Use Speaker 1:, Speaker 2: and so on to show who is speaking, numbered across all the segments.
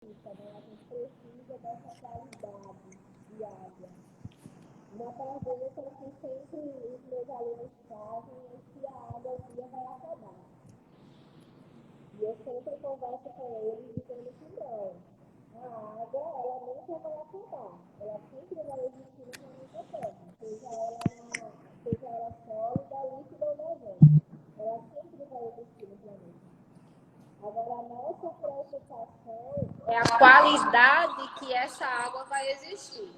Speaker 1: né? A gente precisa dessa qualidade de água. Na pergunta que sempre os meus alunos fazem é se a água um dia vai acabar. E eu sempre converso com eles dizendo que não. A água, ela nunca vai acabar. Ela sempre vai existir no planeta Terra. Seja ela sólida, líquida ou gasosa. Ela sempre vai existir no planeta. Agora, a nossa preocupação é a qualidade que essa água vai existir.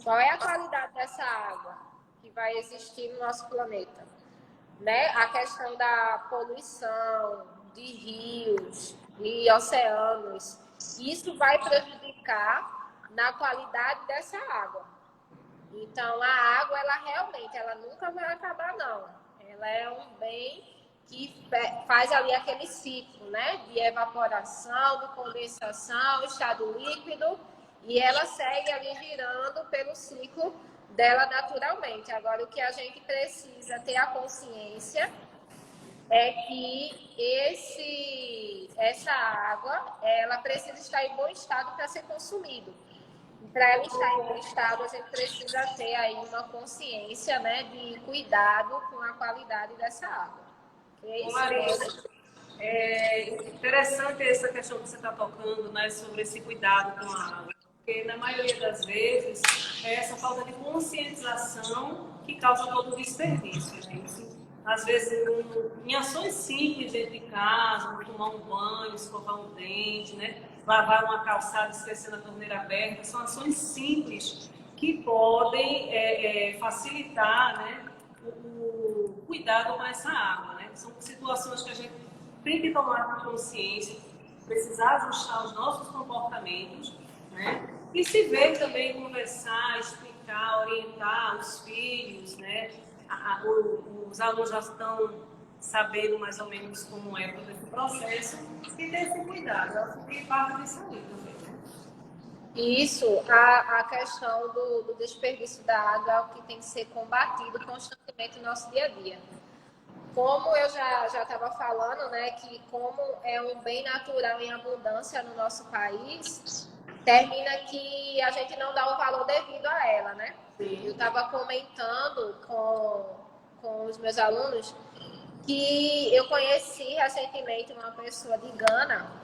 Speaker 1: Qual é a qualidade dessa água que vai existir no nosso planeta? Né? A questão da poluição de rios e oceanos, isso vai prejudicar na qualidade dessa água. Então, a água, ela nunca vai acabar, não. Ela é um bem que faz ali aquele ciclo, né? De evaporação, de condensação, estado líquido, e ela segue ali girando pelo ciclo dela naturalmente. Agora, o que a gente precisa ter a consciência é que essa água, ela precisa estar em bom estado para ser consumido. Para ela estar em bom estado, a gente precisa ter aí uma consciência, né, de cuidado com a qualidade dessa água.
Speaker 2: Larissa, é interessante essa questão que você está tocando, né, sobre esse cuidado com a água, porque na maioria das vezes é essa falta de conscientização que causa todo o desperdício, gente. Às vezes, em ações simples dentro de casa, tomar um banho, escovar um dente, né, lavar uma calçada esquecendo a torneira aberta, são ações simples que podem facilitar, né, o cuidado com essa água, né? São situações que a gente tem que tomar consciência, precisar ajustar os nossos comportamentos, né? E se ver também, conversar, explicar, orientar os filhos, né? Os alunos já estão sabendo mais ou menos como é todo esse processo e ter esse cuidado. Eu acho que parte disso aí também, né?
Speaker 1: Isso, a questão do desperdício da água é o que tem que ser combatido constantemente no nosso dia a dia. Como eu já estava falando, né, que como é um bem natural em abundância no nosso país, termina que a gente não dá o valor devido a ela, né?
Speaker 2: Sim.
Speaker 1: Eu estava comentando com os meus alunos que eu conheci recentemente uma pessoa de Gana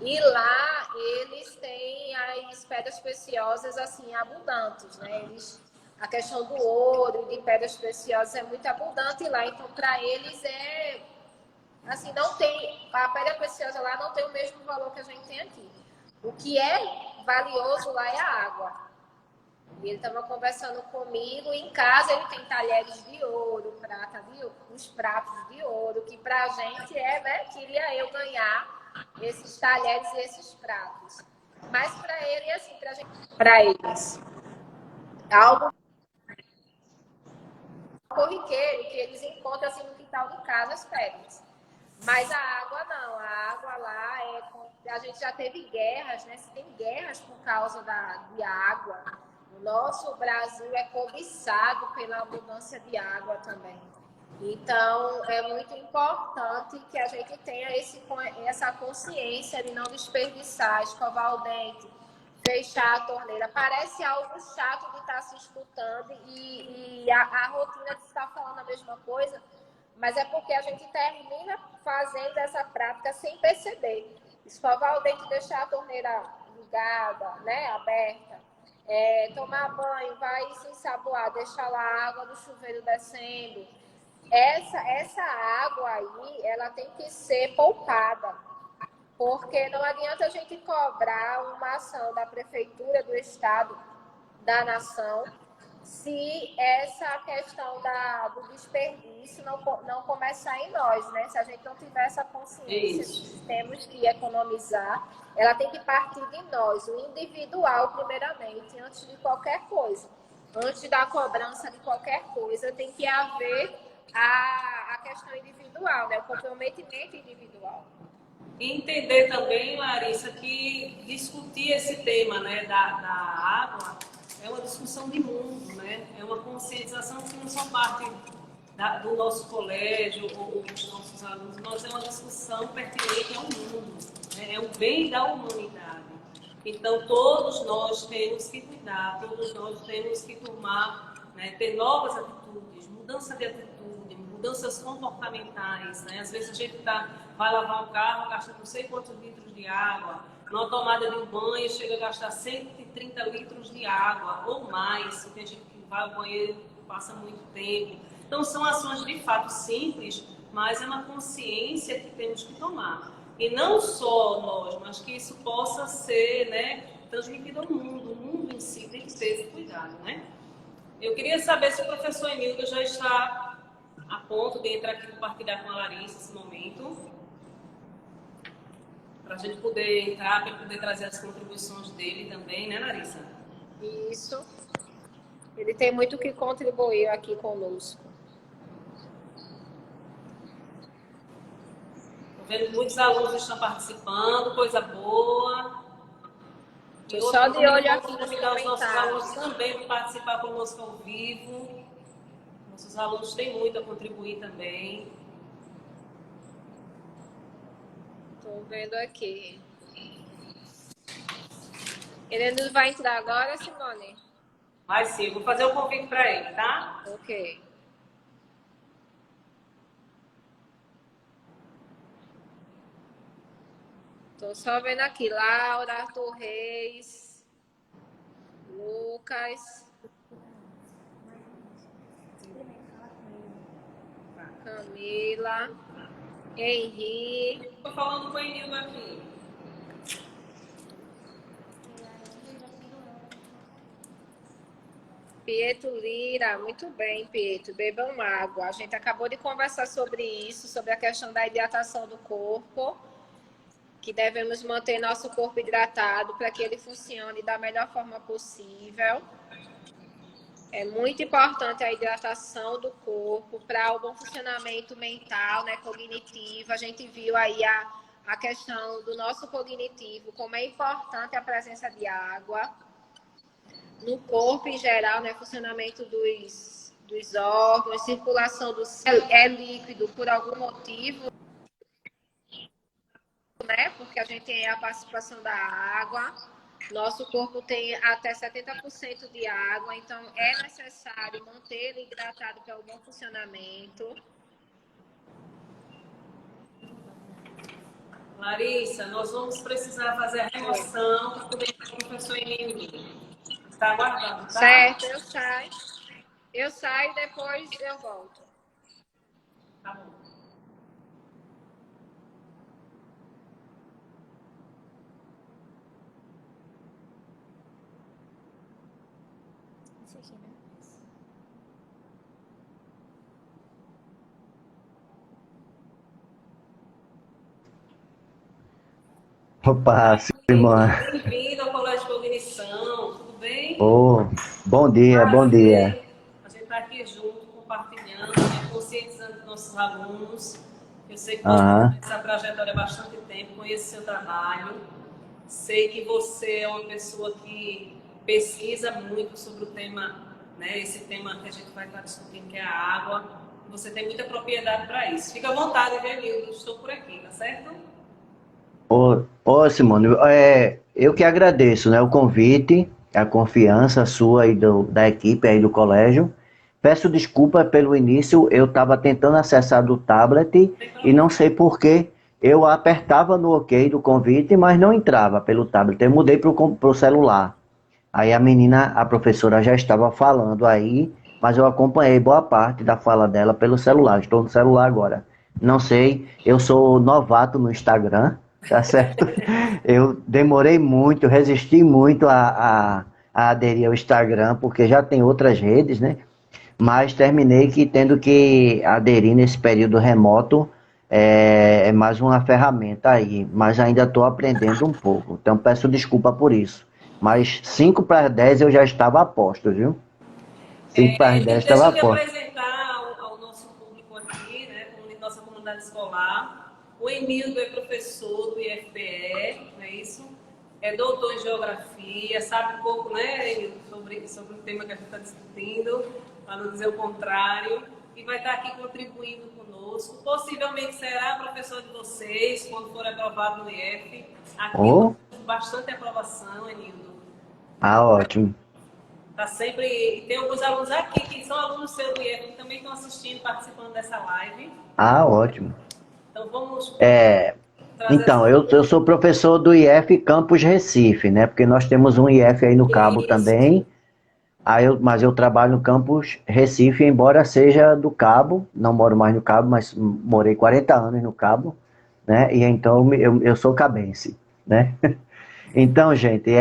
Speaker 1: e lá eles têm as pedras preciosas assim abundantes, né? A questão do ouro e de pedras preciosas é muito abundante lá, então para eles assim, não tem, a pedra preciosa lá não tem o mesmo valor que a gente tem aqui. O que é valioso lá é a água. E ele estava conversando comigo, em casa ele tem talheres de ouro, prata de ouro, os pratos de ouro, que pra gente né, queria eu ganhar esses talheres e esses pratos. Mas para ele, assim, para eles, algo corriqueiro que eles encontram assim no quintal de casa as pedras. Mas a água não, a água lá a gente já teve guerras, né? Se tem guerras por causa de água. O nosso Brasil é cobiçado pela abundância de água também. Então, é muito importante que a gente tenha essa consciência de não desperdiçar, escovar o dente, fechar a torneira. Parece algo chato de estar se escutando e a rotina de estar falando a mesma coisa, mas é porque a gente termina fazendo essa prática sem perceber. Escovar o dente e deixar a torneira ligada, né, aberta. Tomar banho, vai se ensaboar, deixar lá a água do chuveiro descendo. Essa água aí, ela tem que ser poupada, porque não adianta a gente cobrar uma ação da prefeitura, do estado, da nação, se essa questão do desperdício não começar em nós, né? Se a gente não tiver essa consciência de que temos que economizar, ela tem que partir de nós, o individual primeiramente, antes de qualquer coisa. Antes da cobrança de qualquer coisa, tem que haver a questão individual, né? O comprometimento individual.
Speaker 2: E entender também, Larissa, que discutir esse tema, né, da água é uma discussão de mundo, né? É uma conscientização que não só parte do nosso colégio ou dos nossos alunos, mas é uma discussão pertinente ao mundo, né? É um bem da humanidade. Então, todos nós temos que cuidar, todos nós temos que tomar, né, ter novas atitudes, mudança de atitude, mudanças comportamentais. Né? Às vezes a gente vai lavar o carro, gasta não sei quantos litros de água, na tomada de um banho chega a gastar 130 litros de água ou mais, tem gente que vai ao banheiro e passa muito tempo. Então, são ações de fato simples, mas é uma consciência que temos que tomar. E não só nós, mas que isso possa ser, né, transmitido ao mundo. O mundo em si tem que ter esse cuidado, né? Eu queria saber se o professor Emílio já está a ponto de entrar aqui e compartilhar com a Larissa esse momento, para a gente poder entrar, para poder trazer as contribuições dele também, né, Larissa?
Speaker 1: Isso. Ele tem muito que contribuir aqui conosco.
Speaker 2: Vendo muitos alunos estão participando, coisa boa. E
Speaker 1: só de olho aqui nos
Speaker 2: convidar os nossos
Speaker 1: comentários.
Speaker 2: alunos também para participar conosco ao vivo. Nossos alunos têm muito a contribuir também.
Speaker 1: Estou vendo aqui. Ele não vai entrar agora, Simone?
Speaker 2: Vai sim, eu vou fazer o convite para ele, tá?
Speaker 1: Ok. Tô só vendo aqui, Laura, Arthur Reis, Lucas, Camila, Henri.
Speaker 2: Estou falando com o Enildo aqui.
Speaker 1: Pietro Lira, muito bem, Pietro, bebam água. A gente acabou de conversar sobre isso, sobre a questão da hidratação do corpo, que devemos manter nosso corpo hidratado para que ele funcione da melhor forma possível. É muito importante a hidratação do corpo para o bom funcionamento mental, né, cognitivo. A gente viu aí a questão do nosso cognitivo, como é importante a presença de água no corpo em geral, né, funcionamento dos órgãos, circulação do sangue é líquido por algum motivo, né? Porque a gente tem a participação da água. Nosso corpo tem até 70% de água, então é necessário manter ele hidratado para o bom funcionamento.
Speaker 2: Larissa, nós vamos precisar fazer a remoção para poder ir para o professor Emílio. Está aguardando, tá?
Speaker 1: Certo, eu saio e depois eu volto.
Speaker 2: Tá bom.
Speaker 3: Opa, Simone.
Speaker 2: Bem-vindo ao Colégio de Cognição, tudo bem?
Speaker 3: Oh, bom dia, bom dia.
Speaker 2: A gente está aqui junto, compartilhando, né, conscientizando nossos alunos. Eu sei que você tem essa trajetória há bastante tempo, conheço seu trabalho. Sei que você é uma pessoa que pesquisa muito sobre o tema, né, esse tema que a gente vai estar discutindo, que é a água. Você tem muita propriedade para isso. Fica à vontade, Emílio, estou por aqui, tá certo?
Speaker 3: Ô, Simone, eu que agradeço, né, o convite, a confiança sua e da equipe aí do colégio. Peço desculpa pelo início, eu estava tentando acessar do tablet e não sei por que eu apertava no OK do convite, mas não entrava pelo tablet. Eu mudei para o celular. Aí a professora já estava falando aí, mas eu acompanhei boa parte da fala dela pelo celular. Estou no celular agora. Não sei, eu sou novato no Instagram, tá certo? Eu demorei muito, resisti muito a aderir ao Instagram, porque já tem outras redes, né? Mas terminei tendo que aderir nesse período remoto, é mais uma ferramenta aí, mas ainda estou aprendendo um pouco, então peço desculpa por isso. Mas 5 para as 10 eu já estava a posto, viu? 5 para as 10 estava a
Speaker 2: Deixa eu
Speaker 3: posto.
Speaker 2: apresentar ao nosso público aqui, né, nossa comunidade escolar. O Emílio é professor do IFPE, não é isso? É doutor em geografia, sabe um pouco, né, sobre o tema que a gente está discutindo, para não dizer o contrário. que vai estar aqui contribuindo conosco. Possivelmente será professor de vocês quando for aprovado no IF. Aqui
Speaker 3: Oh,
Speaker 2: com bastante aprovação, Enildo.
Speaker 3: ótimo.
Speaker 2: Tá sempre. Tem alguns alunos aqui que são alunos seus do IF que também estão assistindo, participando dessa live.
Speaker 3: Ótimo.
Speaker 2: Então vamos trazer
Speaker 3: Então, eu sou professor do IF Campus Recife, né? Porque nós temos um IF aí no Cabo
Speaker 2: isso.
Speaker 3: também. Mas eu trabalho no campus Recife, embora seja do Cabo, não moro mais no Cabo, mas morei 40 anos no Cabo, né? E então eu sou cabense, né? Então, gente,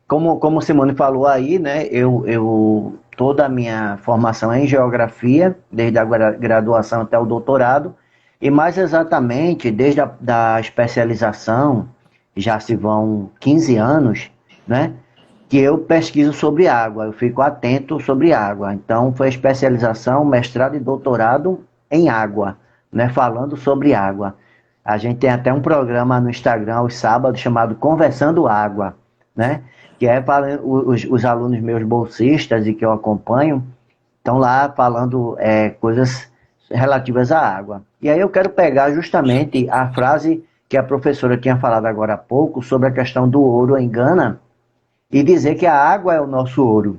Speaker 3: como Simone falou aí, né? Toda a minha formação é em geografia, desde a graduação até o doutorado, e mais exatamente, desde a da especialização, já se vão 15 anos, né? Que eu pesquiso sobre água, eu fico atento sobre água. Então, foi especialização, mestrado e doutorado em água, né, falando sobre água. A gente tem até um programa no Instagram aos sábados chamado Conversando Água, né, que é para os alunos meus bolsistas e que eu acompanho, estão lá falando coisas relativas à água. E aí eu quero pegar justamente a frase que a professora tinha falado agora há pouco sobre a questão do ouro em Gana, e dizer que a água é o nosso ouro,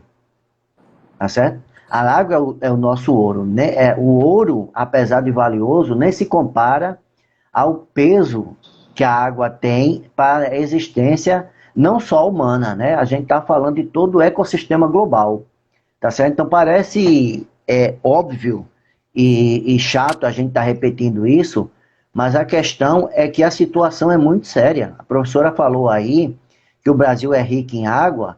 Speaker 3: tá certo? A água é o nosso ouro, né? O ouro, apesar de valioso, nem se compara ao peso que a água tem para a existência não só humana, né? A gente está falando de todo o ecossistema global, tá certo? Então parece óbvio e chato a gente estar repetindo isso, mas a questão é que a situação é muito séria. A professora falou aí que o Brasil é rico em água,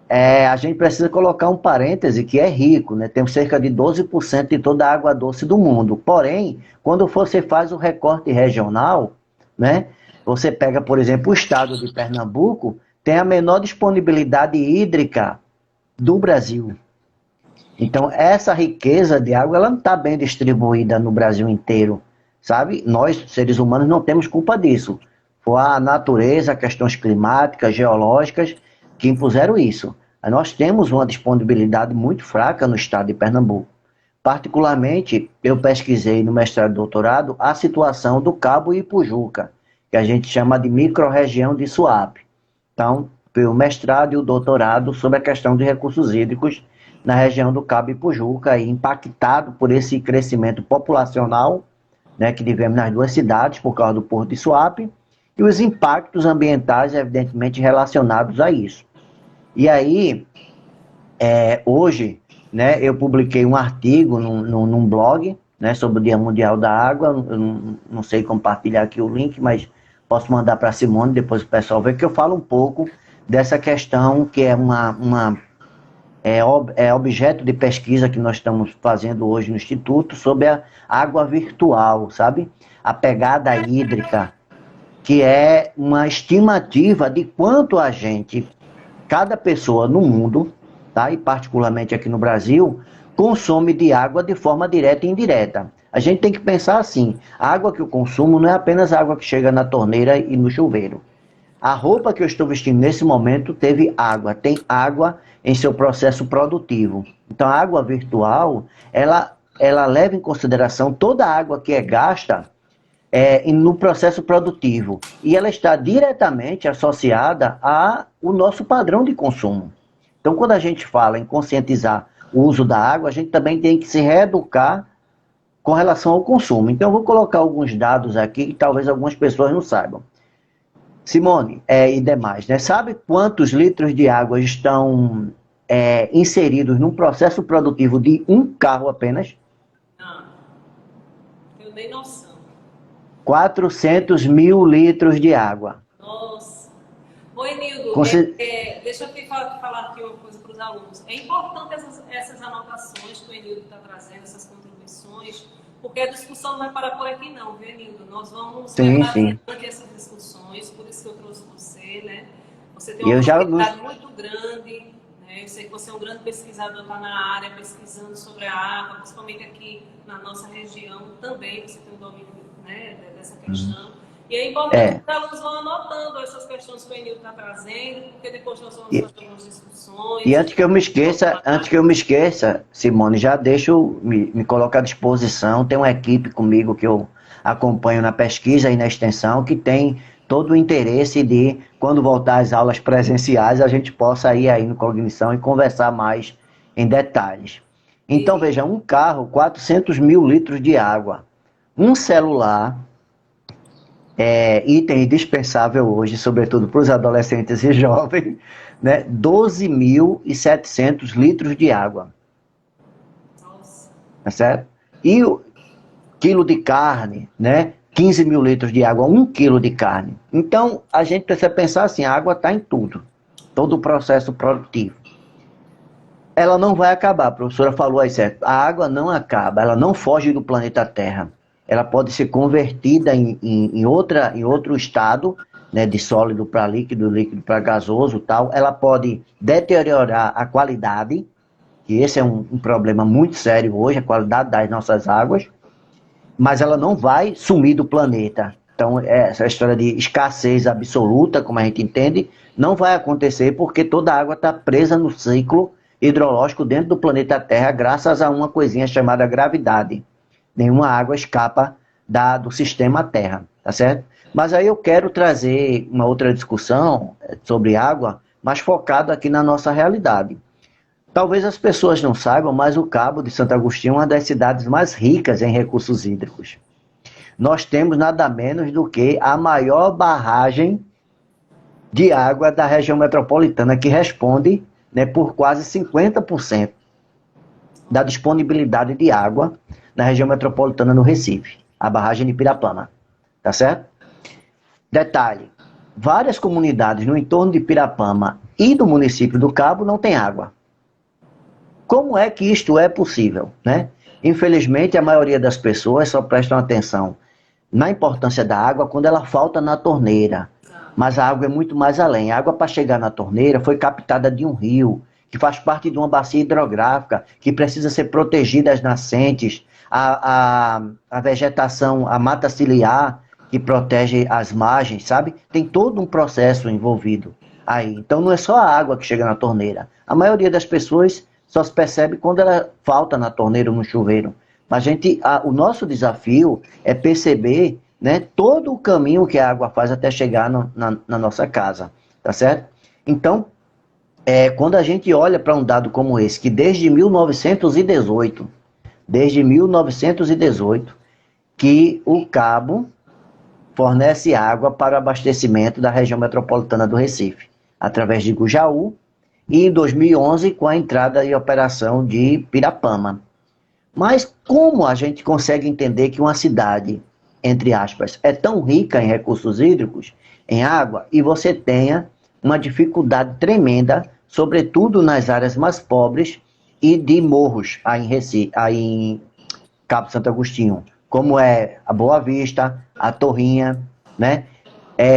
Speaker 3: a gente precisa colocar um parêntese que é rico, né? Temos cerca de 12% de toda a água doce do mundo. Porém, quando você faz o recorte regional, né? Você pega, por exemplo, o estado de Pernambuco, tem a menor disponibilidade hídrica do Brasil. Então, essa riqueza de água, ela não está bem distribuída no Brasil inteiro, sabe? Nós, seres humanos, não temos culpa disso. Foi a natureza, questões climáticas, geológicas, que impuseram isso. Nós temos uma disponibilidade muito fraca no estado de Pernambuco. Particularmente, eu pesquisei no mestrado e doutorado a situação do Cabo Ipujuca, que a gente chama de microrregião de Suape. Então, o mestrado e o doutorado sobre a questão de recursos hídricos na região do Cabo Ipujuca, e impactado por esse crescimento populacional, né, que tivemos nas duas cidades por causa do Porto de Suape, e os impactos ambientais, evidentemente, relacionados a isso. E aí, hoje, né, eu publiquei um artigo num blog, né, sobre o Dia Mundial da Água. Eu não sei compartilhar aqui o link, mas posso mandar para a Simone, depois o pessoal vê, que eu falo um pouco dessa questão que é objeto de pesquisa que nós estamos fazendo hoje no Instituto, sobre a água virtual, sabe? A pegada hídrica, que é uma estimativa de quanto a gente, cada pessoa no mundo, tá? E particularmente aqui no Brasil, consome de água de forma direta e indireta. A gente tem que pensar assim: a água que eu consumo não é apenas a água que chega na torneira e no chuveiro. A roupa que eu estou vestindo nesse momento teve água, tem água em seu processo produtivo. Então a água virtual, ela leva em consideração toda a água que é gasta no processo produtivo. E ela está diretamente associada ao nosso padrão de consumo. Então, quando a gente fala em conscientizar o uso da água, a gente também tem que se reeducar com relação ao consumo. Então, eu vou colocar alguns dados aqui que talvez algumas pessoas não saibam. Simone e demais, né? Sabe quantos litros de água estão inseridos num processo produtivo de um carro apenas?
Speaker 2: Não, eu nem noção.
Speaker 3: 400 mil litros de água.
Speaker 2: Nossa. Oi, Nildo, deixa eu falar aqui uma coisa para os alunos. É importante essas anotações que o Enildo está trazendo, essas contribuições, porque a discussão não vai parar por aqui não, viu, Enildo? Nós vamos levar adiante essas discussões, por isso que eu trouxe você, né? Você tem uma oportunidade muito grande, né? Eu sei que você é um grande pesquisador, está na área pesquisando sobre a água, principalmente aqui na nossa região também, você tem um domínio, né, dessa questão. E é importante que os alunos vão anotando essas questões que o Enildo está trazendo, porque depois nós vamos fazer algumas discussões. informações.
Speaker 3: E antes que eu me esqueça, Simone, já deixo, me coloco à disposição. Tem uma equipe comigo que eu acompanho na pesquisa e na extensão, que tem todo o interesse de, quando voltar às aulas presenciais, a gente possa ir aí no Cognição e conversar mais em detalhes. Então, veja, um carro, 400 mil litros de água. Um celular, item indispensável hoje, sobretudo para os adolescentes e jovens, né? 12.700 litros de água.
Speaker 2: Nossa.
Speaker 3: Tá certo? E o quilo de carne, né? 15 mil litros de água, 1 quilo de carne. Então, a gente precisa pensar assim, a água está em tudo. Todo o processo produtivo. Ela não vai acabar, a professora falou aí certo. A água não acaba, ela não foge do planeta Terra. Ela pode ser convertida em outro estado, né, de sólido para líquido, líquido para gasoso, tal. Ela pode deteriorar a qualidade, que esse é um problema muito sério hoje, a qualidade das nossas águas, mas ela não vai sumir do planeta. Então, essa história de escassez absoluta, como a gente entende, não vai acontecer porque toda a água está presa no ciclo hidrológico dentro do planeta Terra, graças a uma coisinha chamada gravidade. Nenhuma água escapa do sistema Terra, tá certo? Mas aí eu quero trazer uma outra discussão sobre água, mas focado aqui na nossa realidade. Talvez as pessoas não saibam, mas o Cabo de Santo Agostinho é uma das cidades mais ricas em recursos hídricos. Nós temos nada menos do que a maior barragem de água da região metropolitana, que responde, né, por quase 50% da disponibilidade de água na região metropolitana no Recife, a barragem de Pirapama, tá certo? Detalhe, várias comunidades no entorno de Pirapama e do município do Cabo não têm água. Como é que isto é possível, né? Infelizmente, a maioria das pessoas só prestam atenção na importância da água quando ela falta na torneira. Mas a água é muito mais além. A água, para chegar na torneira, foi captada de um rio, que faz parte de uma bacia hidrográfica, que precisa ser protegida as nascentes, a vegetação, a mata ciliar, que protege as margens, sabe? Tem todo um processo envolvido aí. Então, não é só a água que chega na torneira. A maioria das pessoas só se percebe quando ela falta na torneira ou no chuveiro. Mas o nosso desafio é perceber, né, todo o caminho que a água faz até chegar na nossa casa, tá certo? Então, quando a gente olha para um dado como esse, que desde 1918, que o Cabo fornece água para o abastecimento da região metropolitana do Recife, através de Gujaú, e em 2011 com a entrada em operação de Pirapama. Mas como a gente consegue entender que uma cidade, entre aspas, é tão rica em recursos hídricos, em água, e você tenha uma dificuldade tremenda, sobretudo nas áreas mais pobres e de morros aí em Recife, aí em Cabo Santo Agostinho, como é a Boa Vista, a Torrinha, né?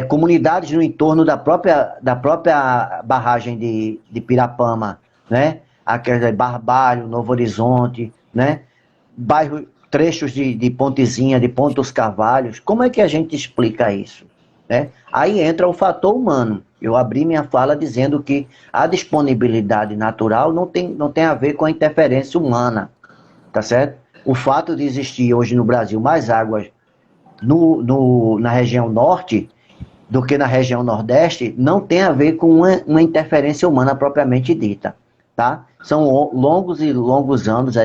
Speaker 3: Comunidades no entorno da própria barragem de Pirapama, né? Aquela Barbalho, Novo Horizonte, né? Trechos de Pontezinha, de Pontos Carvalhos. Como é que a gente explica isso, né? Aí entra o fator humano. Eu abri minha fala dizendo que a disponibilidade natural não tem a ver com a interferência humana, tá certo? O fato de existir hoje no Brasil mais águas na região norte do que na região nordeste não tem a ver com uma interferência humana propriamente dita, tá? São longos e longos anos,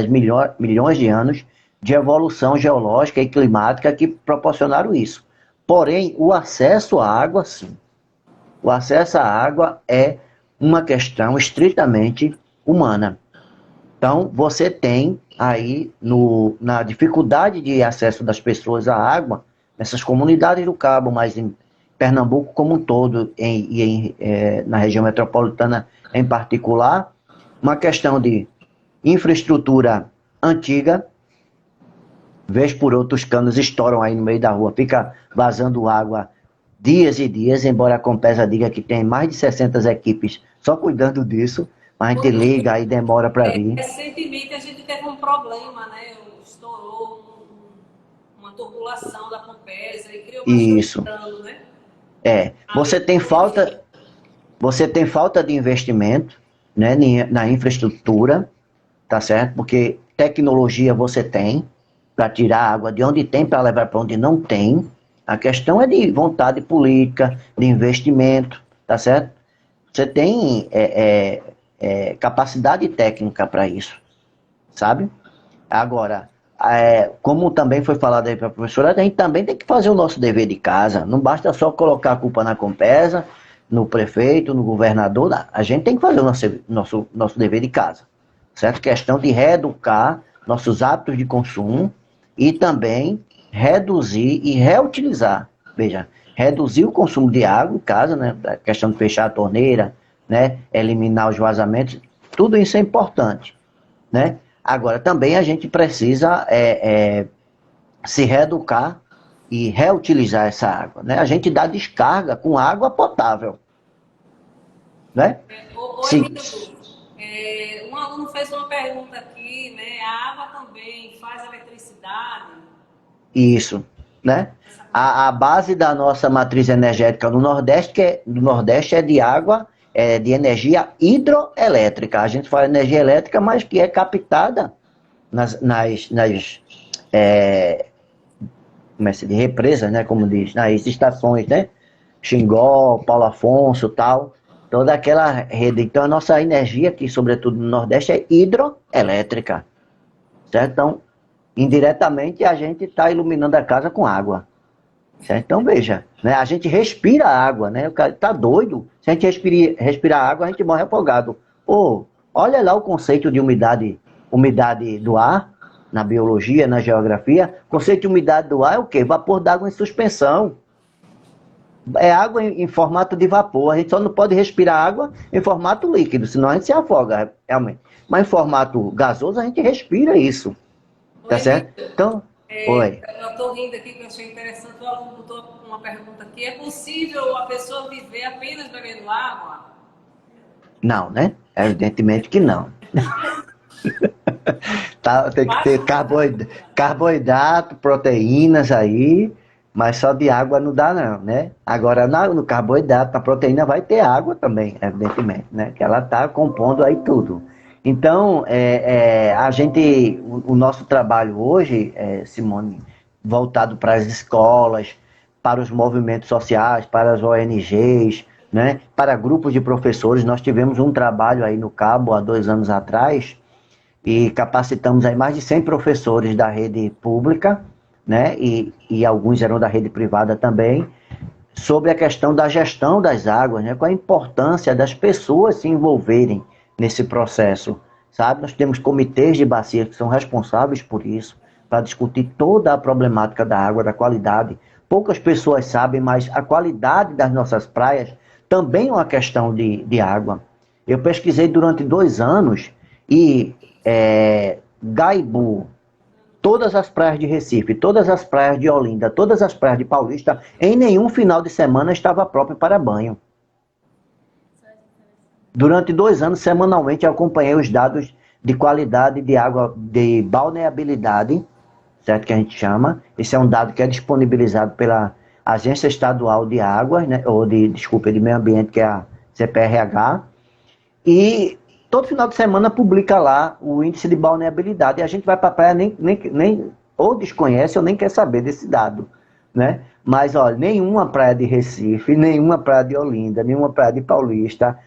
Speaker 3: milhões de anos de evolução geológica e climática que proporcionaram isso. Porém, o acesso à água, sim. O acesso à água é uma questão estritamente humana. Então, você tem aí, na dificuldade de acesso das pessoas à água, nessas comunidades do Cabo, mas em Pernambuco como um todo, na região metropolitana em particular, uma questão de infraestrutura antiga, vez por outra os canos estouram aí no meio da rua, fica vazando água dias e dias, embora a Compesa diga que tem mais de 60 equipes só cuidando disso, mas a gente liga e demora para vir.
Speaker 2: Recentemente a gente teve um problema, né? Estourou uma tubulação da Compesa e criou
Speaker 3: Isso.
Speaker 2: Dano, né?
Speaker 3: Você tem falta de investimento, né, na infraestrutura, tá certo? Porque tecnologia você tem para tirar a água de onde tem para levar para onde não tem. A questão é de vontade política, de investimento, tá certo? Você tem capacidade técnica para isso, sabe? Agora, como também foi falado aí para a professora, a gente também tem que fazer o nosso dever de casa. Não basta só colocar a culpa na Compesa, no prefeito, no governador. Não. A gente tem que fazer o nosso dever de casa. Certo? Questão de reeducar nossos hábitos de consumo e também reduzir e reutilizar. Veja, reduzir o consumo de água em casa, né? A questão de fechar a torneira, né? Eliminar os vazamentos, tudo isso é importante, né? Agora, também a gente precisa se reeducar e reutilizar essa água, né? A gente dá descarga com água potável, né?
Speaker 2: Oi, um aluno fez uma pergunta aqui, né? A água também faz eletricidade?
Speaker 3: Isso, né? A base da nossa matriz energética no Nordeste é de água, de energia hidroelétrica. A gente fala energia elétrica, mas que é captada nas de represas, né? Como diz, nas estações, né? Xingó, Paulo Afonso, tal. Toda aquela rede. Então, a nossa energia aqui, sobretudo no Nordeste, é hidroelétrica. Certo? Então, indiretamente, a gente está iluminando a casa com água. Certo? Então, veja, né? A gente respira água, né? O cara tá doido. Se a gente respirar água, a gente morre afogado. Olha lá o conceito de umidade do ar, na biologia, na geografia. O conceito de umidade do ar é o quê? Vapor d'água em suspensão. É água em formato de vapor. A gente só não pode respirar água em formato líquido, senão a gente se afoga, realmente. Mas em formato gasoso, a gente respira isso. Tá certo? Então, oi.
Speaker 2: Eu estou rindo aqui, que eu achei interessante. O aluno botou uma pergunta aqui. É possível a pessoa viver apenas bebendo água?
Speaker 3: Não, né? Evidentemente que não. Tem que ter carboidrato, proteínas aí, mas só de água não dá não, né? Agora no carboidrato, na proteína vai ter água também, evidentemente, né? Que ela está compondo aí tudo. Então, o nosso trabalho hoje, Simone, voltado para as escolas, para os movimentos sociais, para as ONGs, né? Para grupos de professores, nós tivemos um trabalho aí no Cabo há 2 anos atrás, e capacitamos aí mais de 100 professores da rede pública, né, e alguns eram da rede privada também, sobre a questão da gestão das águas, né, com a importância das pessoas se envolverem nesse processo, sabe? Nós temos comitês de bacia que são responsáveis por isso, para discutir toda a problemática da água, da qualidade. Poucas pessoas sabem, mas a qualidade das nossas praias também é uma questão de água. Eu pesquisei durante 2 anos e Gaibu, todas as praias de Recife, todas as praias de Olinda, todas as praias de Paulista, em nenhum final de semana estava próprio para banho. Durante 2 anos, semanalmente, eu acompanhei os dados de qualidade de água, de balneabilidade, certo, que a gente chama. Esse é um dado que é disponibilizado pela Agência Estadual de Águas, né, de Meio Ambiente, que é a CPRH, e todo final de semana publica lá o índice de balneabilidade. E a gente vai para a praia nem ou desconhece ou nem quer saber desse dado, né? Mas, olha, nenhuma praia de Recife, nenhuma praia de Olinda, nenhuma praia de Paulista,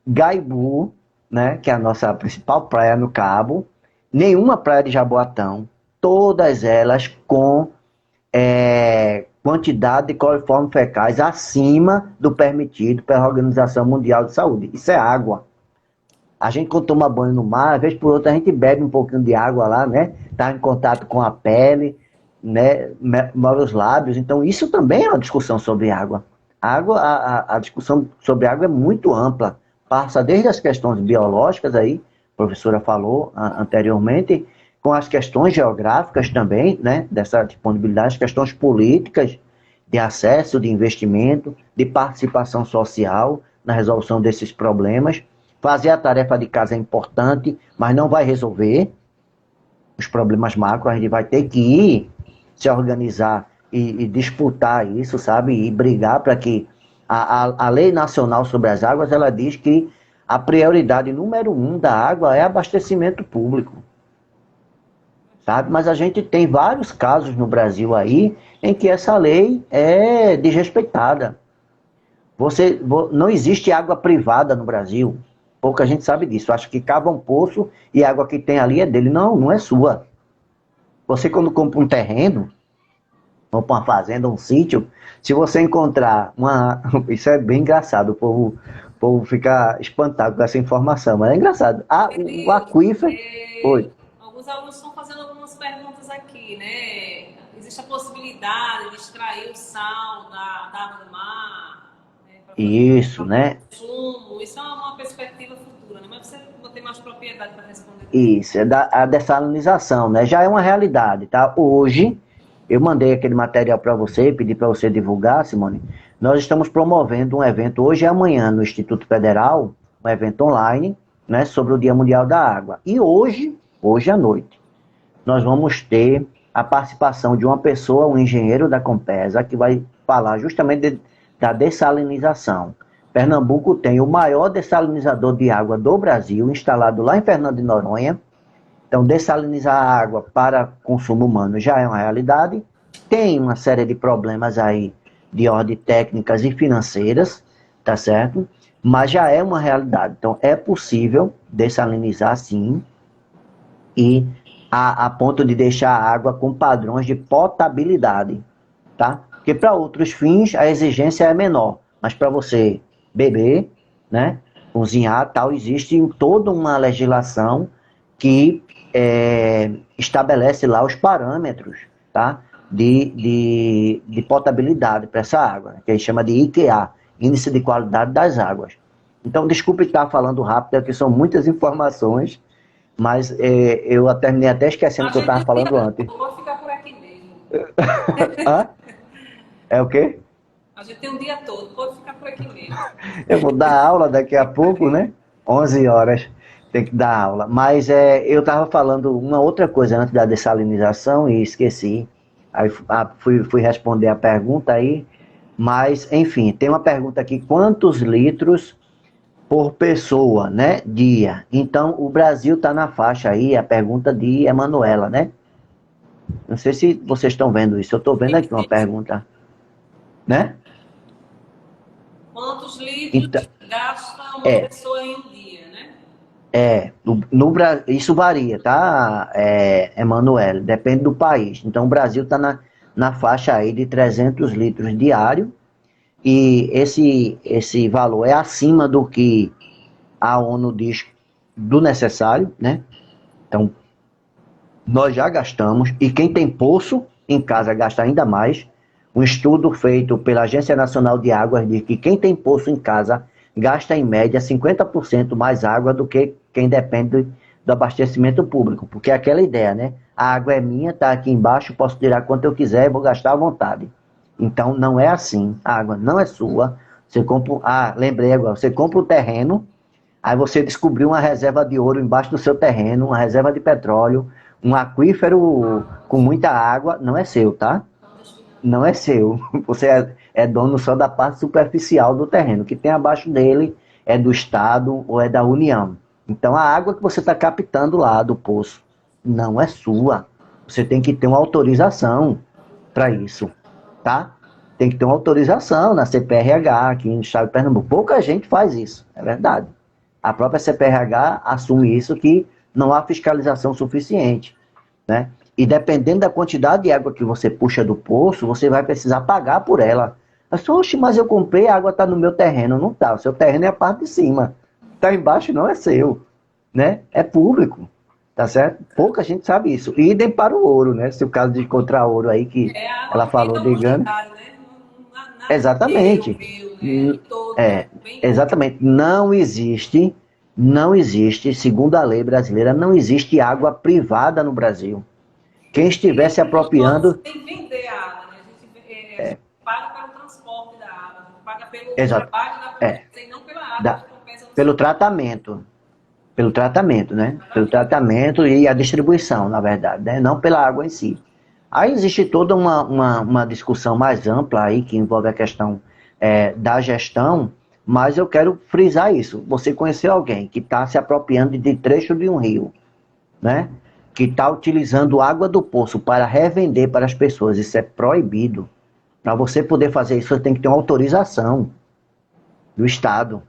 Speaker 3: Gaibu, né, que é a nossa principal praia no Cabo, nenhuma praia de Jaboatão, todas elas com quantidade de coliformes fecais acima do permitido pela Organização Mundial de Saúde. Isso é água. A gente, quando toma banho no mar, vez por outra, a gente bebe um pouquinho de água lá, né? Está em contato com a pele, né? Molha os lábios. Então, isso também é uma discussão sobre água. A discussão sobre água é muito ampla. Passa desde as questões biológicas, aí, a professora falou anteriormente, com as questões geográficas também, né? Dessa disponibilidade, as questões políticas, de acesso, de investimento, de participação social na resolução desses problemas. Fazer a tarefa de casa é importante, mas não vai resolver os problemas macro. A gente vai ter que ir se organizar e disputar isso, sabe? E brigar para que a Lei Nacional sobre as Águas, ela diz que a prioridade número 1 da água é abastecimento público. Sabe? Mas a gente tem vários casos no Brasil aí em que essa lei é desrespeitada. Não existe água privada no Brasil. Pouca gente sabe disso. Acha que cava um poço e a água que tem ali é dele. Não, não é sua. Você quando compra um terreno, ou para uma fazenda, um sítio, se você encontrar uma... Isso é bem engraçado, o povo fica espantado com essa informação, mas é engraçado. O aquífero... Oi.
Speaker 2: Alguns alunos estão fazendo algumas perguntas aqui, né? Existe a possibilidade de extrair o sal da água do mar? Né?
Speaker 3: Isso, né?
Speaker 2: Consumo. Isso é uma perspectiva futura, né? Mas você não tem mais propriedade para responder.
Speaker 3: Isso, a dessalinização, né? Já é uma realidade, tá? Hoje, eu mandei aquele material para você, pedi para você divulgar, Simone. Nós estamos promovendo um evento hoje e amanhã no Instituto Federal, um evento online, né, sobre o Dia Mundial da Água. E hoje à noite, nós vamos ter a participação de uma pessoa, um engenheiro da Compesa, que vai falar justamente da dessalinização. Pernambuco tem o maior dessalinizador de água do Brasil, instalado lá em Fernando de Noronha. Então, dessalinizar a água para consumo humano já é uma realidade. Tem uma série de problemas aí de ordem técnicas e financeiras, tá certo? Mas já é uma realidade. Então, é possível dessalinizar, sim, e a ponto de deixar a água com padrões de potabilidade, tá? Porque para outros fins a exigência é menor, mas para você beber, né, cozinhar, tal, existe toda uma legislação que estabelece lá os parâmetros, tá, de potabilidade para essa água, que a gente chama de IQA, Índice de Qualidade das Águas. Então, desculpe estar falando rápido, porque são muitas informações, mas eu terminei até esquecendo o que eu estava falando antes.
Speaker 2: Vou ficar por aqui mesmo.
Speaker 3: Hã? É o quê?
Speaker 2: A gente tem um dia todo, pode ficar por aqui mesmo.
Speaker 3: Eu vou dar aula daqui a pouco, né? 11 horas tem que dar aula. Mas eu estava falando uma outra coisa antes da dessalinização e esqueci. Aí fui responder a pergunta aí. Mas, enfim, tem uma pergunta aqui. Quantos litros por pessoa, né? Dia. Então, o Brasil está na faixa aí, a pergunta de Emanuela, né? Não sei se vocês estão vendo isso. Eu estou vendo aqui uma pergunta. Né?
Speaker 2: Quantos litros gasta uma pessoa em um dia, né?
Speaker 3: Isso varia, tá, Emanuel? Depende do país. Então, o Brasil está na faixa aí de 300 litros diário, e esse valor é acima do que a ONU diz do necessário, né? Então, nós já gastamos, e quem tem poço em casa gasta ainda mais. Um estudo feito pela Agência Nacional de Águas diz que quem tem poço em casa gasta, em média, 50% mais água do que quem depende do abastecimento público. Porque é aquela ideia, né? A água é minha, está aqui embaixo, posso tirar quanto eu quiser e vou gastar à vontade. Então, não é assim. A água não é sua. Você compra... lembrei agora. Você compra o terreno, aí você descobriu uma reserva de ouro embaixo do seu terreno, uma reserva de petróleo, um aquífero com muita água. Não é seu, tá? Não é seu. Você é dono só da parte superficial do terreno. O que tem abaixo dele é do Estado ou é da União. Então, a água que você está captando lá do poço não é sua. Você tem que ter uma autorização para isso, tá? Tem que ter uma autorização na CPRH aqui no estado de Pernambuco. Pouca gente faz isso, é verdade. A própria CPRH assume isso, que não há fiscalização suficiente, né? E dependendo da quantidade de água que você puxa do poço, você vai precisar pagar por ela. Oxe, mas eu comprei, a água está no meu terreno. Não está, o seu terreno é a parte de cima. Está embaixo não é seu, né? É público, tá certo? Pouca gente sabe isso. E idem para o ouro, né? Se o caso de encontrar ouro aí que ela falou, digamos.
Speaker 2: Né?
Speaker 3: Exatamente. Exatamente. Não existe, segundo a lei brasileira, não existe água privada no Brasil. Quem estiver se apropriando...
Speaker 2: Tem que vender a água, né? A gente paga pelo transporte da água, paga pelo trabalho da Compesa, e não pela água que compensa.
Speaker 3: Pelo tratamento, né? Pelo tratamento e a distribuição, na verdade, né? Não pela água em si. Aí existe toda uma discussão mais ampla aí, que envolve a questão da gestão, Mas eu quero frisar isso. Você conheceu alguém que está se apropriando de trecho de um rio, né? Que está utilizando água do poço para revender para as pessoas. Isso é proibido. Para você poder fazer isso, você tem que ter uma autorização do Estado.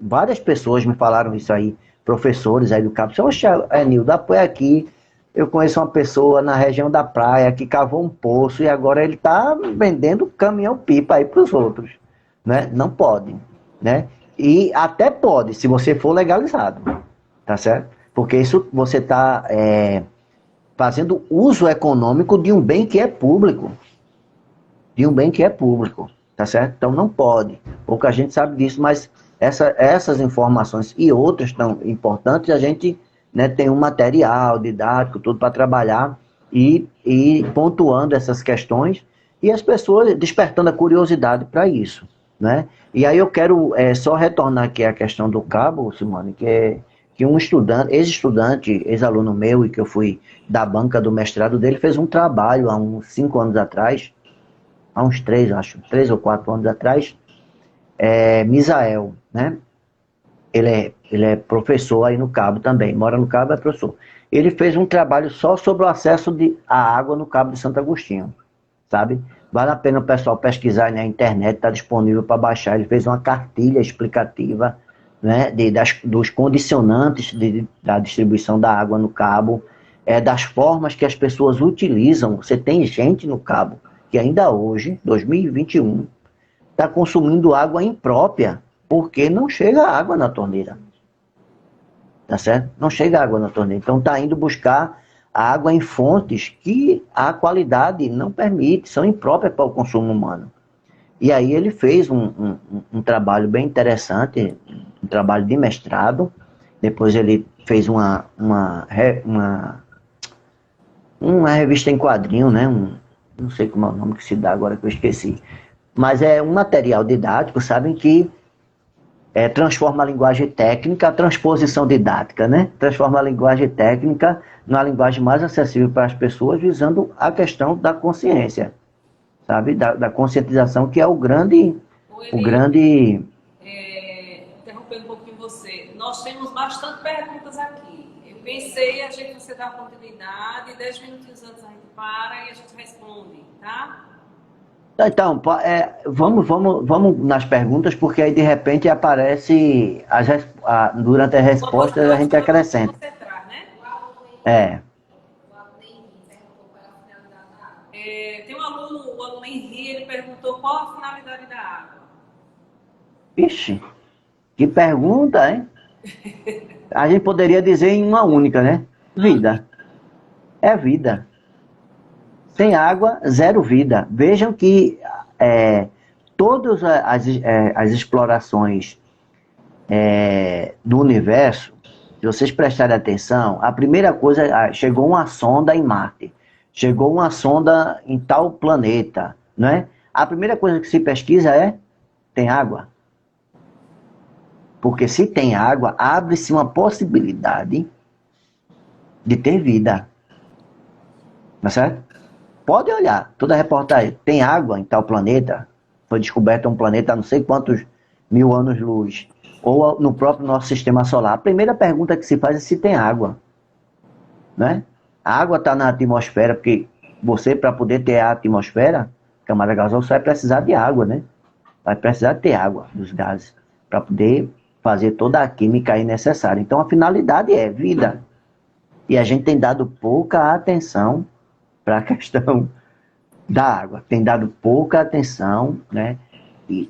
Speaker 3: Várias pessoas me falaram isso aí, professores aí do Cabo. Oxe, Nildo, apoia aqui. Eu conheço uma pessoa na região da praia que cavou um poço e agora ele está vendendo caminhão-pipa aí para os outros. Né? Não pode. Né? E até pode, se você for legalizado. Tá certo? Porque isso você está fazendo uso econômico de um bem que é público. De um bem que é público. Tá certo? Então não pode. Pouca gente sabe disso, mas essas informações e outras tão importantes, a gente, né, tem um material didático, tudo para trabalhar e pontuando essas questões e as pessoas despertando a curiosidade para isso. Né? E aí eu quero só retornar aqui a questão do cabo, Simone, que um estudante, ex-estudante, ex-aluno meu, e que eu fui da banca do mestrado dele, fez um trabalho há uns 5 anos atrás, há uns 3 ou 4 anos atrás, Misael, né? Ele é professor aí no Cabo também, mora no Cabo, é professor. Ele fez um trabalho só sobre o acesso à água no Cabo de Santo Agostinho, sabe? Vale a pena o pessoal pesquisar aí na internet, está disponível para baixar. Ele fez uma cartilha explicativa, né, dos condicionantes da distribuição da água no Cabo, das formas que as pessoas utilizam. Você tem gente no Cabo que ainda hoje, 2021, está consumindo água imprópria, porque não chega água na torneira. Tá certo? Não chega água na torneira. Então está indo buscar água em fontes que a qualidade não permite, são impróprias para o consumo humano. E aí ele fez um trabalho bem interessante, um trabalho de mestrado. Depois ele fez uma revista em quadrinho, né? Não sei como é o nome que se dá agora que eu esqueci. Mas é um material didático, sabem, que transforma a linguagem técnica, a transposição didática, né? Transforma a linguagem técnica numa linguagem mais acessível para as pessoas, visando a questão da consciência, sabe? Da conscientização, que é o grande...
Speaker 2: Interrompendo um pouquinho você. Nós temos bastante perguntas aqui. Eu pensei você dar continuidade, 10 minutos antes a gente para e a gente responde, tá?
Speaker 3: Então, vamos nas perguntas, porque aí de repente aparece, durante as respostas a gente acrescenta.
Speaker 2: Né? Tem um aluno, o aluno Henri, ele perguntou qual a finalidade da água.
Speaker 3: Ixi, que pergunta, hein? A gente poderia dizer em uma única, né? Vida. É vida. Sem água, zero vida. Vejam que todas as explorações do universo, se vocês prestarem atenção, a primeira coisa, chegou uma sonda em Marte, chegou uma sonda em tal planeta, não é? A primeira coisa que se pesquisa tem água? Porque se tem água, abre-se uma possibilidade de ter vida. Tá certo? Pode olhar, toda reportagem, tem água em tal planeta, foi descoberto um planeta há não sei quantos mil anos-luz, ou no próprio nosso sistema solar. A primeira pergunta que se faz é se tem água. Né? A água está na atmosfera, porque você, para poder ter a atmosfera, camada gasosa, você vai precisar de água, né? Vai precisar ter água dos gases, para poder fazer toda a química aí necessária. Então a finalidade é vida. E a gente tem dado pouca atenção para a questão da água. Tem dado pouca atenção, né? E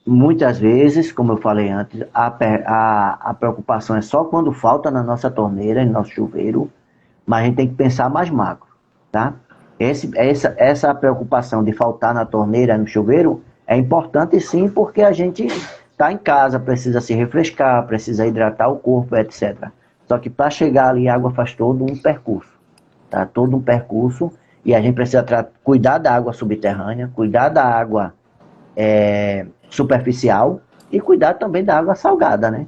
Speaker 3: muitas vezes, como eu falei antes, a preocupação é só quando falta na nossa torneira, no nosso chuveiro, mas a gente tem que pensar mais macro, tá? Essa preocupação de faltar na torneira, no chuveiro, é importante sim, porque a gente está em casa, precisa se refrescar, precisa hidratar o corpo, etc. Só que para chegar ali, a água faz todo um percurso. Tá? Todo um percurso, e a gente precisa cuidar da água subterrânea, cuidar da água superficial e cuidar também da água salgada, né?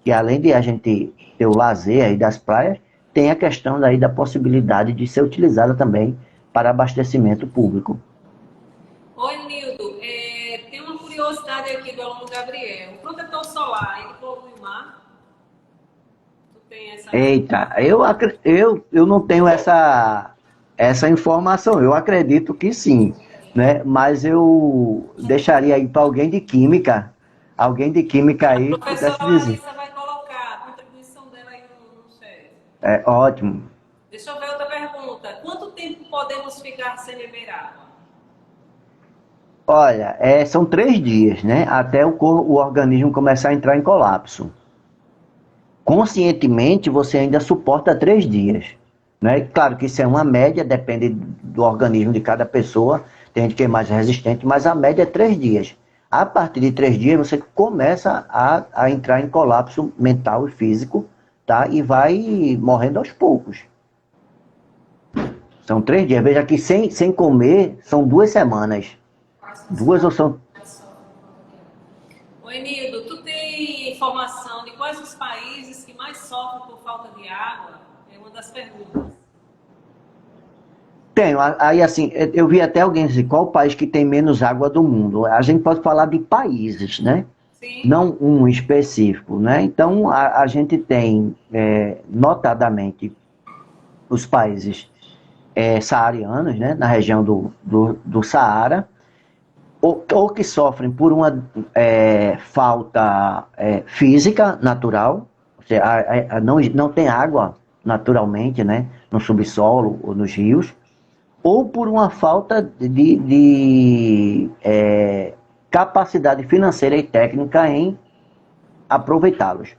Speaker 3: Que além de a gente ter o lazer aí das praias, tem a questão daí da possibilidade de ser utilizada também para abastecimento público.
Speaker 2: Oi, Nildo. Tem uma curiosidade aqui do aluno Gabriel. O protetor solar, ele polui o mar? Tu tem essa...
Speaker 3: Eita, eu não tenho essa informação. Eu acredito que sim, né? Mas eu deixaria aí para alguém de química
Speaker 2: A
Speaker 3: aí pudesse
Speaker 2: professora
Speaker 3: dizer.
Speaker 2: Larissa vai colocar a contribuição dela aí no chat.
Speaker 3: É ótimo.
Speaker 2: Deixa eu ver outra pergunta. Quanto tempo podemos ficar sem beber água?
Speaker 3: Olha, são 3 dias, né? Até o organismo começar a entrar em colapso. Conscientemente, você ainda suporta 3 dias, né? Claro que isso é uma média, depende do organismo de cada pessoa. Tem gente que é mais resistente, mas a média é 3 dias. A partir de 3 dias, você começa a entrar em colapso mental e físico, tá? E vai morrendo aos poucos. São 3 dias. Veja que sem comer, são 2 semanas. 2 ou são...
Speaker 2: Ô Enildo, tu tem informação de quais os países que mais sofrem por falta de água? É uma das perguntas.
Speaker 3: Tenho. Aí, assim, eu vi até alguém dizer qual o país que tem menos água do mundo. A gente pode falar de países, né?
Speaker 2: Sim.
Speaker 3: Não um específico, né? Então, a gente tem, notadamente, os países saarianos, né? Na região do Saara, ou que sofrem por uma falta física natural, ou seja, não tem água naturalmente, né? No subsolo ou nos rios, ou por uma falta de capacidade financeira e técnica em aproveitá-los,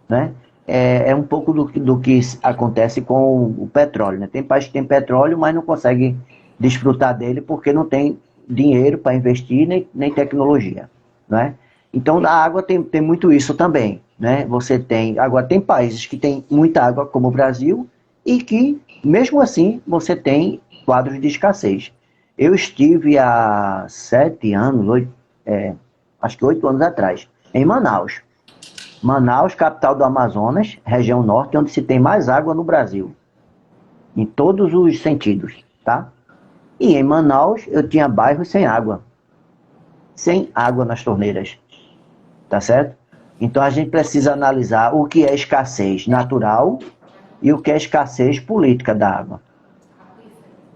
Speaker 3: né? É um pouco do que acontece com o petróleo, né? Tem país que tem petróleo, mas não consegue desfrutar dele porque não tem dinheiro para investir nem tecnologia, né? Então, a água tem muito isso também, né? Agora, tem países que têm muita água, como o Brasil, e que, mesmo assim, você tem quadros de escassez. Eu estive há 7 anos, acho que 8 anos atrás, em Manaus. Manaus, capital do Amazonas, região norte, onde se tem mais água no Brasil. Em todos os sentidos, tá? E em Manaus, eu tinha bairros sem água. Sem água nas torneiras. Tá certo? Então, a gente precisa analisar o que é escassez natural e o que é escassez política da água.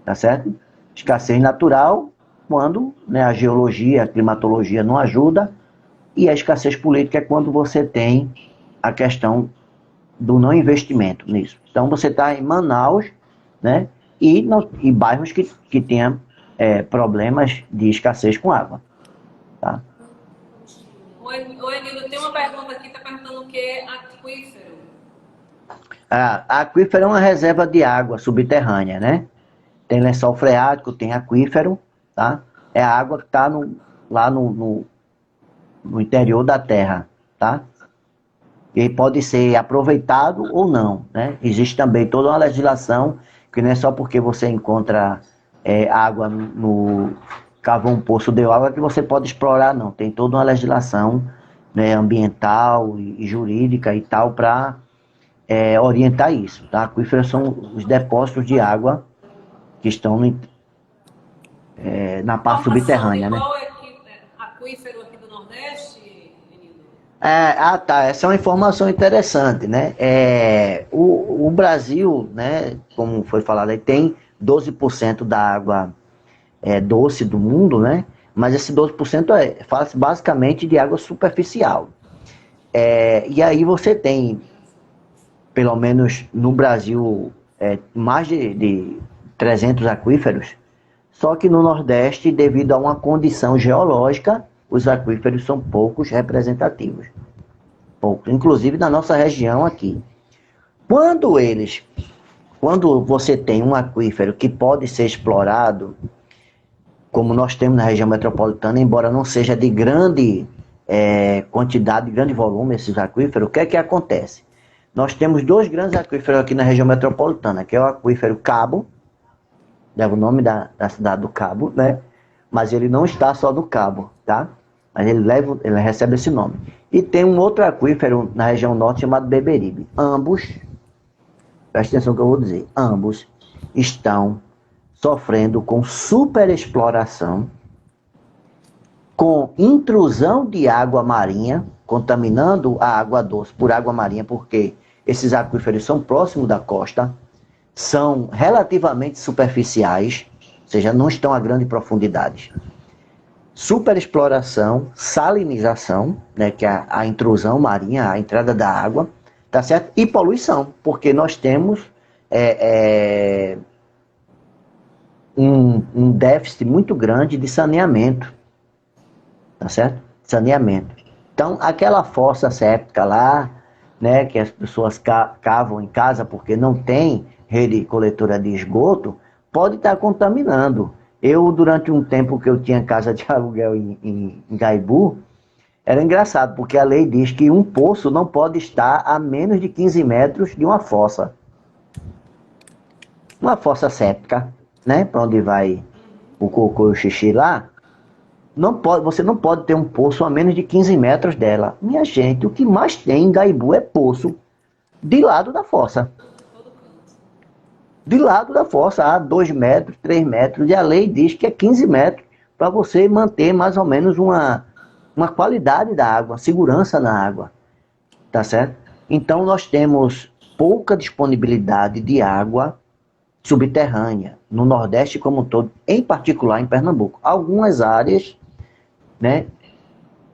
Speaker 3: Tá certo? Escassez natural, quando, né, a geologia, a climatologia não ajuda, e a escassez política é quando você tem a questão do não investimento nisso. Então, você está em Manaus, né, e bairros que tenham problemas de escassez com água. Tá?
Speaker 2: Oi, Enildo, tem uma pergunta aqui, está perguntando o que é aquífero.
Speaker 3: Aquífero é uma reserva de água subterrânea, né? Tem lençol freático, tem aquífero, tá? É a água que está lá no interior da terra, tá? E pode ser aproveitado ou não, né? Existe também toda uma legislação que não é só porque você encontra água cavou um poço, deu água, que você pode explorar, não. Tem toda uma legislação, né, ambiental e jurídica e tal para orientar isso, tá? Aquíferos são os depósitos de água que estão na parte subterrânea, né?
Speaker 2: Qual é aquífero aqui do Nordeste, Enildo?
Speaker 3: Tá. Essa é uma informação interessante, né? O Brasil, né, como foi falado aí, tem 12% da água doce do mundo, né? Mas esse 12% fala-se basicamente de água superficial. E aí você tem, pelo menos no Brasil, mais de 300 aquíferos, só que no Nordeste, devido a uma condição geológica, os aquíferos são poucos representativos. Poucos, inclusive na nossa região aqui. Quando você tem um aquífero que pode ser explorado, como nós temos na região metropolitana, embora não seja de grande quantidade, de grande volume esses aquíferos, o que é que acontece? Nós temos 2 grandes aquíferos aqui na região metropolitana, que é o aquífero Cabo, leva o nome da cidade do Cabo, né? Mas ele não está só no Cabo, tá? Mas ele recebe esse nome. E tem um outro aquífero na região norte chamado Beberibe. Ambos, presta atenção no que eu vou dizer, ambos estão sofrendo com superexploração com intrusão de água marinha, contaminando a água doce por água marinha, porque esses aquíferos são próximos da costa, são relativamente superficiais, ou seja, não estão a grande profundidade. Superexploração, salinização, né, que é a intrusão marinha, a entrada da água, tá certo? E poluição, porque nós temos um déficit muito grande de saneamento, tá certo? Saneamento. Então, aquela fossa séptica lá, né, que as pessoas cavam em casa porque não tem rede coletora de esgoto, pode estar contaminando. Eu, durante um tempo que eu tinha casa de aluguel em Gaibu, era engraçado, porque a lei diz que um poço não pode estar a menos de 15 metros de uma fossa. Uma fossa séptica, né, para onde vai o cocô e o xixi lá, você não pode ter um poço a menos de 15 metros dela. Minha gente, o que mais tem em Gaibu é poço de lado da fossa. De lado da fossa, a 2 metros, 3 metros, e a lei diz que é 15 metros para você manter mais ou menos uma qualidade da água, segurança na água, tá certo? Então nós temos pouca disponibilidade de água subterrânea, no Nordeste como um todo, em particular em Pernambuco. Algumas áreas, né,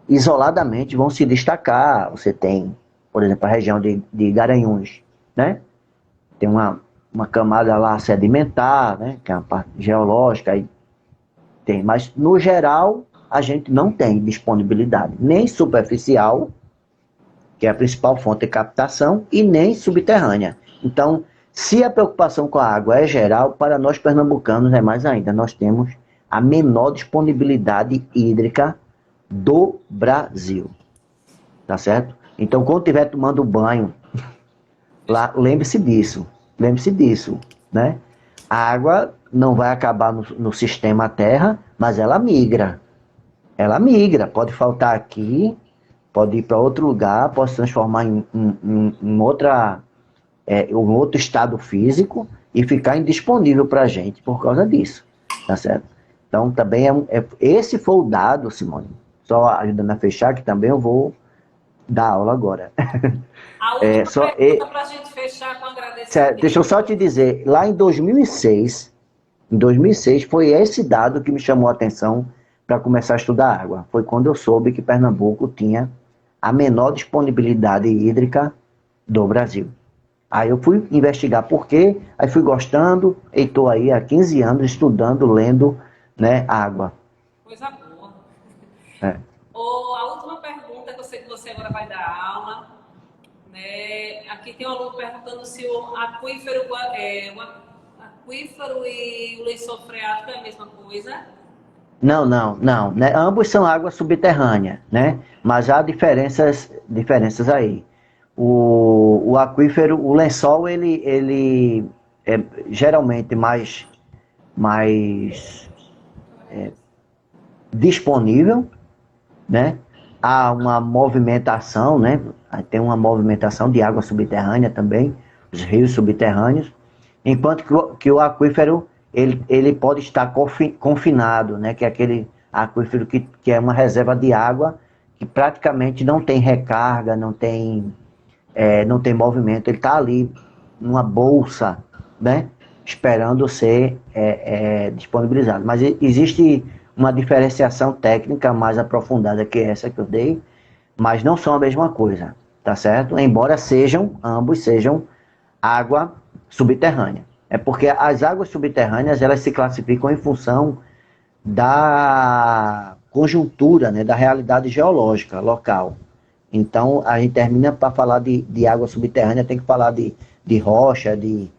Speaker 3: isoladamente vão se destacar. Você tem, por exemplo, a região de Garanhuns, né? Tem uma camada lá sedimentar, né, que é uma parte geológica, aí tem, mas no geral a gente não tem disponibilidade, nem superficial, que é a principal fonte de captação, e nem subterrânea. Então, se a preocupação com a água é geral, para nós pernambucanos é mais ainda. Nós temos a menor disponibilidade hídrica do Brasil. Tá certo? Então, quando estiver tomando banho, lá, lembre-se disso. Lembre-se disso, né? A água não vai acabar no sistema Terra, mas ela migra. Ela migra. Pode faltar aqui, pode ir para outro lugar, pode se transformar em um outro estado físico e ficar indisponível para a gente por causa disso, tá certo? Então também esse foi o dado, Simone, só ajudando a fechar, que também eu vou dar aula agora.
Speaker 2: A última pergunta para a gente fechar com agradecimento.
Speaker 3: Deixa eu só te dizer, lá em 2006 foi esse dado que me chamou a atenção para começar a estudar água. Foi quando eu soube que Pernambuco tinha a menor disponibilidade hídrica do Brasil. Aí eu fui investigar por quê, aí fui gostando, e estou aí há 15 anos estudando, lendo, né, água.
Speaker 2: Coisa boa.
Speaker 3: É.
Speaker 2: A última pergunta, que eu sei que você agora vai dar aula, né? Aqui tem um aluno perguntando se o aquífero e o lençol freático é a mesma coisa.
Speaker 3: Não, né? Ambos são água subterrânea, né? Mas há diferenças aí. O aquífero, o lençol, ele é geralmente mais disponível, né? Há uma movimentação, né? Tem uma movimentação de água subterrânea também, os rios subterrâneos, enquanto que o aquífero ele pode estar confinado, né? Que é aquele aquífero que é uma reserva de água que praticamente não tem recarga, não tem movimento, ele está ali numa bolsa, né, esperando ser disponibilizado. Mas existe uma diferenciação técnica mais aprofundada que essa que eu dei, mas não são a mesma coisa, tá certo? Embora ambos sejam água subterrânea. É porque as águas subterrâneas, elas se classificam em função da conjuntura, né, da realidade geológica local. Então, a gente termina para falar de água subterrânea, tem que falar de rocha, de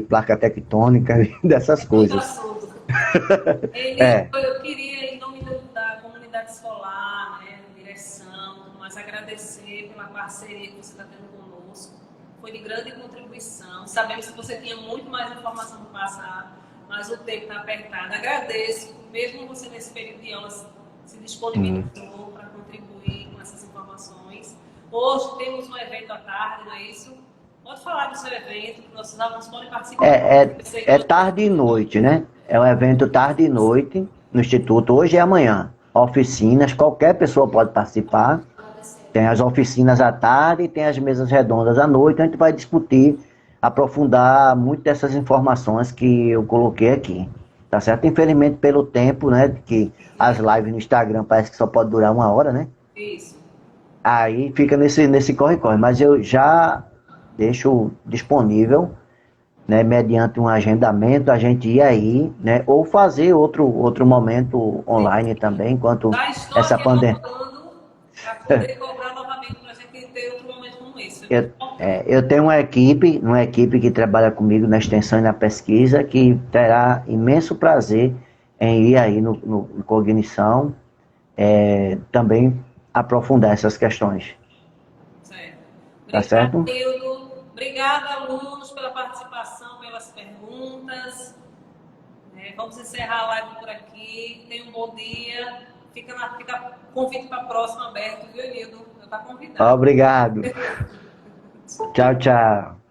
Speaker 3: placa tectônica, dessas coisas.
Speaker 2: Eu queria, em nome da comunidade escolar, né, direção, mas agradecer pela parceria que você está tendo conosco. Foi de grande contribuição. Sabemos que você tinha muito mais informação para passar, mas o tempo está apertado. Agradeço, mesmo você nesse período de aulas se disponibilizou para contribuir com essas informações. Hoje temos um evento à tarde, não é isso? Pode falar do seu evento, que nossos alunos podem participar.
Speaker 3: É tarde e noite, né? É um evento tarde e noite no Instituto, hoje e amanhã. oficinas, qualquer pessoa pode participar. Tem as oficinas à tarde e tem as mesas redondas à noite. A gente vai discutir, aprofundar muito dessas informações que eu coloquei aqui. Tá certo? Infelizmente, pelo tempo, né? Que as lives no Instagram parece que só pode durar 1 hora, né?
Speaker 2: Isso.
Speaker 3: Aí fica nesse corre-corre. Mas eu já deixo disponível, né? Mediante um agendamento, a gente ir aí, né? Ou fazer outro momento online também, enquanto
Speaker 2: Já estou
Speaker 3: essa
Speaker 2: aqui
Speaker 3: pandemia.
Speaker 2: anotando para poder cobrar novamente para a gente ter outro momento como esse.
Speaker 3: Eu tenho uma equipe que trabalha comigo na extensão e na pesquisa, que terá imenso prazer em ir aí no Cognição, também aprofundar essas questões.
Speaker 2: Certo.
Speaker 3: Tá
Speaker 2: Obrigada,
Speaker 3: certo?
Speaker 2: Hildo. Obrigada, alunos, pela participação, pelas perguntas. Vamos encerrar a live por aqui. Tenha um bom dia. Fica convite para a próxima aberto, viu, Hildo? Eu estou convidado.
Speaker 3: Obrigado. Tchau, tchau.